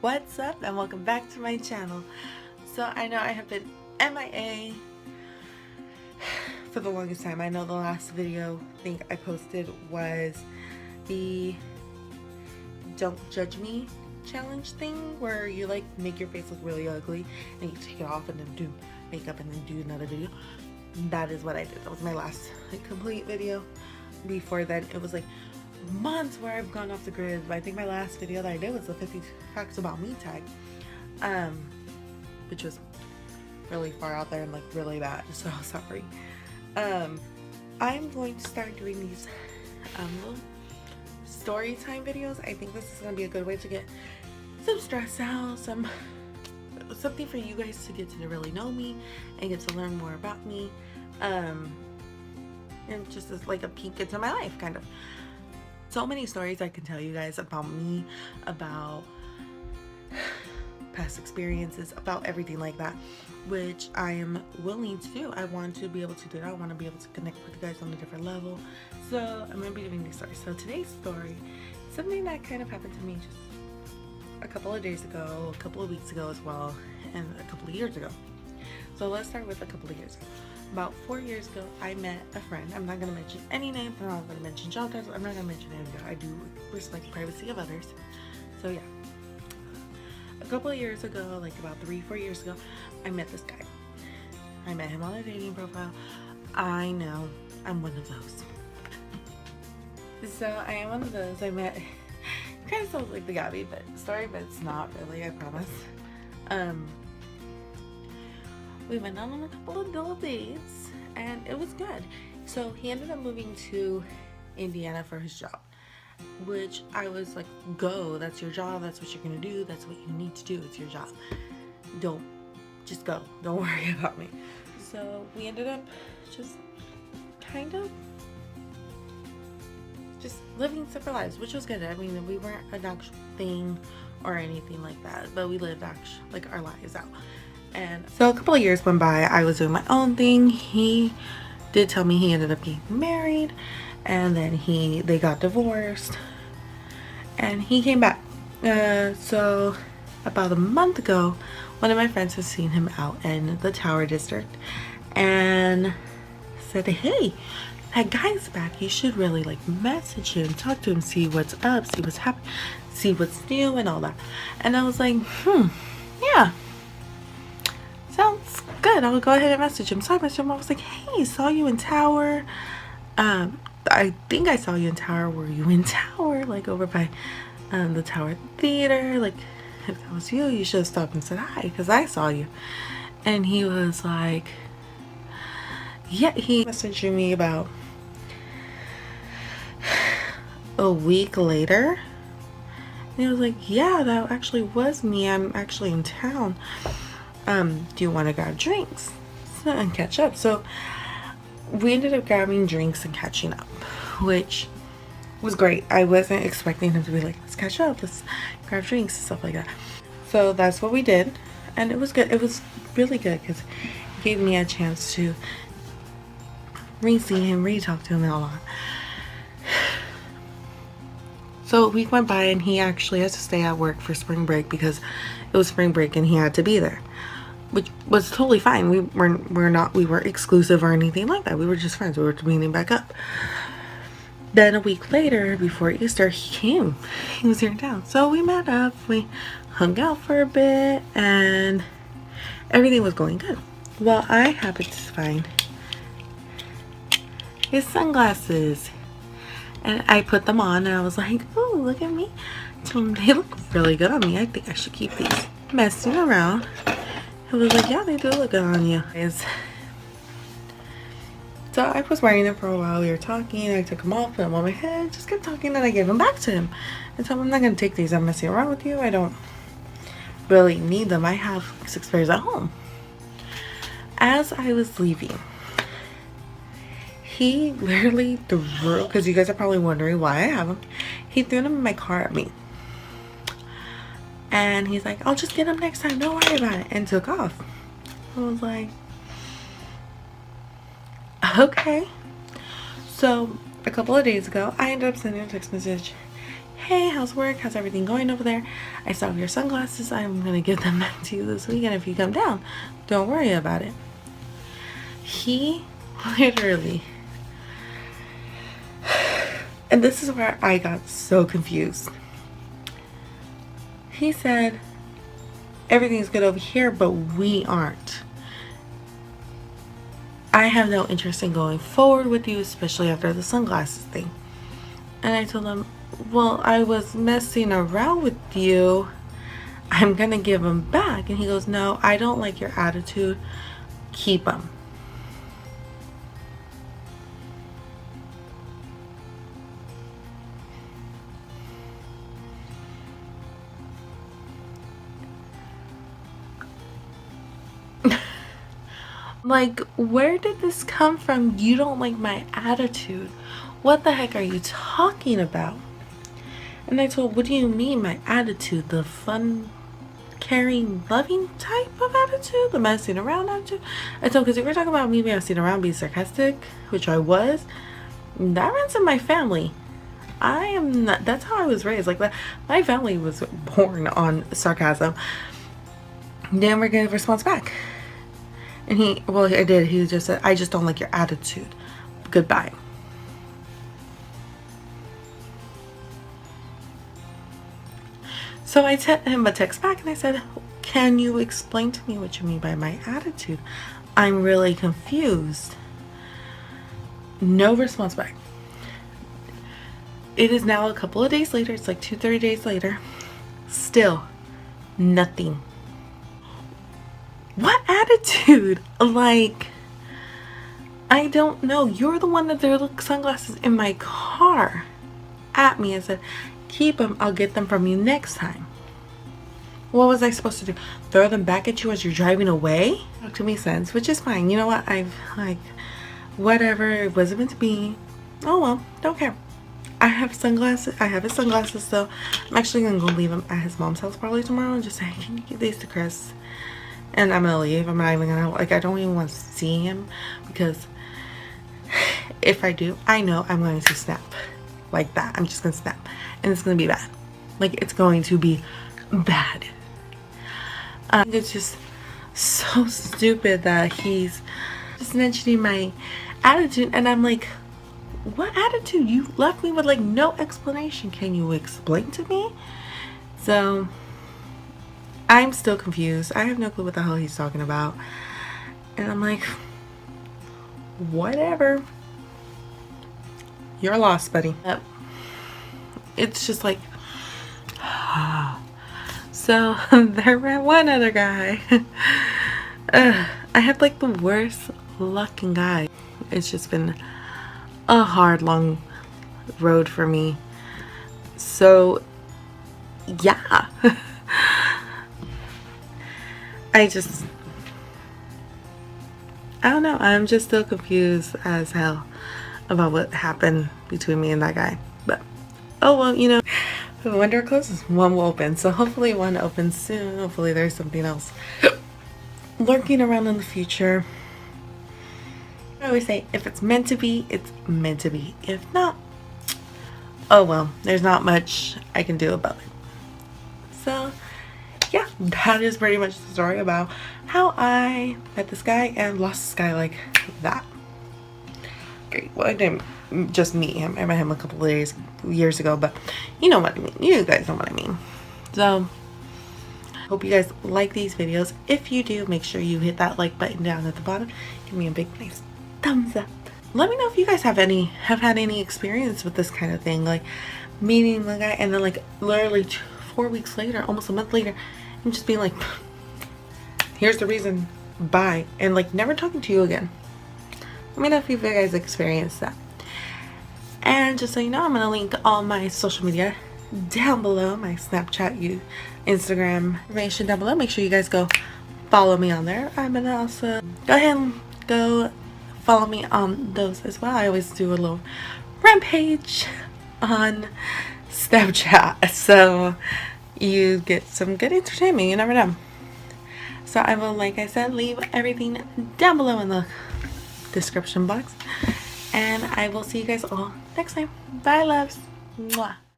What's up and welcome back to my channel. So I know I have been MIA for the longest time. I know the last video I posted was the don't judge me challenge thing, where you like make your face look really ugly and you take it off and then do makeup and then do another video. That is what I did. That was my last complete video. Before then it was like months where I've gone off the grid, but I think my last video that I did was the 50 facts about me tag, which was really far out there and like really bad, so sorry. I'm going to start doing these little story time videos. I think this is going to be a good way to get some stress out, something for you guys to get to really know me and get to learn more about me, and just as like a peek into my life, kind of. So many stories I can tell you guys about me, about past experiences, about everything like that, which I am willing to do. I want to be able to do that. I want to be able to connect with you guys on a different level. So I'm going to be doing these stories. So today's story, something that kind of happened to me just a couple of days ago, a couple of weeks ago as well, and a couple of years ago. So let's start with a couple of years ago. About 4 years ago, I met a friend. I'm not going to mention any names. I'm not going to mention job titles. I'm not going to mention anything. I do respect the privacy of others. So yeah. A couple of years ago, like about 3-4 years ago, I met this guy. I met him on a dating profile. I know. I'm one of those. So I am one of those. I met... kind of sounds like the Gabby story, but it's not really, I promise. We went out on a couple of little dates and it was good. So he ended up moving to Indiana for his job, which I was like, go, that's your job, that's what you're gonna do, that's what you need to do, it's your job. Just go, don't worry about me. So we ended up just kind of just living separate lives, which was good. I mean, we weren't an actual thing or anything like that, but we lived actually like our lives out. And so a couple of years went by. I was doing my own thing. He did tell me he ended up getting married, and then they got divorced, and he came back. So about a month ago, one of my friends has seen him out in the Tower District and said, hey, that guy's back. You should really like message him, talk to him, see what's up, see what's happening, see what's new and all that. And I was like, yeah, sounds good. I'll go ahead and message him. So I messaged him. I was like, hey, saw you in Tower. I think I saw you in Tower. Were you in Tower? Like over by the Tower Theater. Like if that was you, you should have stopped and said hi because I saw you. And he was like, yeah, he messaged me about a week later. And he was like, yeah, that actually was me. I'm actually in town. Do you want to grab drinks and catch up? So we ended up grabbing drinks and catching up, which was great. I wasn't expecting him to be like, let's catch up, let's grab drinks and stuff like that. So that's what we did, and it was good. It was really good because it gave me a chance to re-see him, re-talk to him and all that. So a week went by and he actually had to stay at work for spring break because it was spring break and he had to be there, which was totally fine. We weren't exclusive or anything like that. We were just friends. We were meeting back up. Then a week later, before Easter, he came. He was here in town. So we met up, we hung out for a bit, and everything was going good. Well, I happened to find his sunglasses. And I put them on and I was like, oh, look at me. They look really good on me. I think I should keep these. Messing around. It was like, yeah, they do look good on you. So I was wearing them for a while. We were talking. I took them off, put them on my head, just kept talking, and I gave them back to him. I told him, I'm not going to take these. I'm messing around with you. I don't really need them. I have 6 pairs at home. As I was leaving, he literally threw, because you guys are probably wondering why I have them, he threw them in my car at me. And he's like, I'll just get them next time, don't worry about it, and took off. I was like, okay. So a couple of days ago, I ended up sending a text message, hey, how's work? How's everything going over there? I saw your sunglasses. I'm gonna give them back to you this weekend if you come down. Don't worry about it. He literally, and this is where I got so confused. He said, everything's good over here, but we aren't. I have no interest in going forward with you, especially after the sunglasses thing. And I told him, well, I was messing around with you. I'm gonna give them back. And he goes, no, I don't like your attitude. Keep them. Like, where did this come from? You don't like my attitude. What the heck are you talking about? And I told, what do you mean my attitude? The fun, caring, loving type of attitude? The messing around attitude? I told, because if you're talking about me messing around, being sarcastic, which I was, that runs in my family. I am not, that's how I was raised. Like, that. My family was born on sarcasm. Never gave a response back. And he, well, I did. He just said, I just don't like your attitude. Goodbye. So I sent him a text back and I said, can you explain to me what you mean by my attitude? I'm really confused. No response back. It is now a couple of days later. It's like 2-3 days later. Still nothing. What attitude? Like, I don't know. You're the one that threw the sunglasses in my car at me and said, keep them. I'll get them from you next time. What was I supposed to do? Throw them back at you as you're driving away? Talk to me sense, which is fine. You know what? I've like, whatever. It wasn't meant to be. Oh well, don't care. I have sunglasses. I have his sunglasses, so I'm actually gonna go leave them at his mom's house probably tomorrow and just say, can you give these to Chris? And I'm gonna leave. I'm not even gonna, like, I don't even want to see him because if I do, I know I'm going to snap like that. I'm just gonna snap and it's gonna be bad. Like, it's going to be bad. It's just so stupid that he's just mentioning my attitude and I'm like, what attitude? You left me with like no explanation. Can you explain to me? So I'm still confused. I have no clue what the hell he's talking about. And I'm like, whatever. You're lost, buddy. It's just like, so there went one other guy. I had like the worst luck in guy. It's just been a hard, long road for me. So yeah. I don't know. I'm just still confused as hell about what happened between me and that guy. But, oh well, you know, when one door closes, one will open. So hopefully one opens soon. Hopefully there's something else lurking around in the future. I always say, if it's meant to be, it's meant to be. If not, oh well, there's not much I can do about it. So yeah, that is pretty much the story about how I met this guy and lost this guy like that. Okay, well, I didn't just meet him. I met him a couple of years ago, but you know what I mean. You guys know what I mean. So hope you guys like these videos. If you do, make sure you hit that like button down at the bottom. Give me a big nice thumbs up. Let me know if you guys have had any experience with this kind of thing, like meeting the guy and then like literally 4 weeks later, almost a month later, I'm just being like, here's the reason, bye, and like never talking to you again. Let me know if you guys experienced that. And just so you know, I'm gonna link all my social media down below, my Snapchat, Instagram information down below. Make sure you guys go follow me on there. I'm gonna also go ahead and go follow me on those as well. I always do a little rampage on Snapchat, so you get some good entertainment. You never know. So I will, like I said, leave everything down below in the description box, and I will see you guys all next time. Bye, loves. Mwah.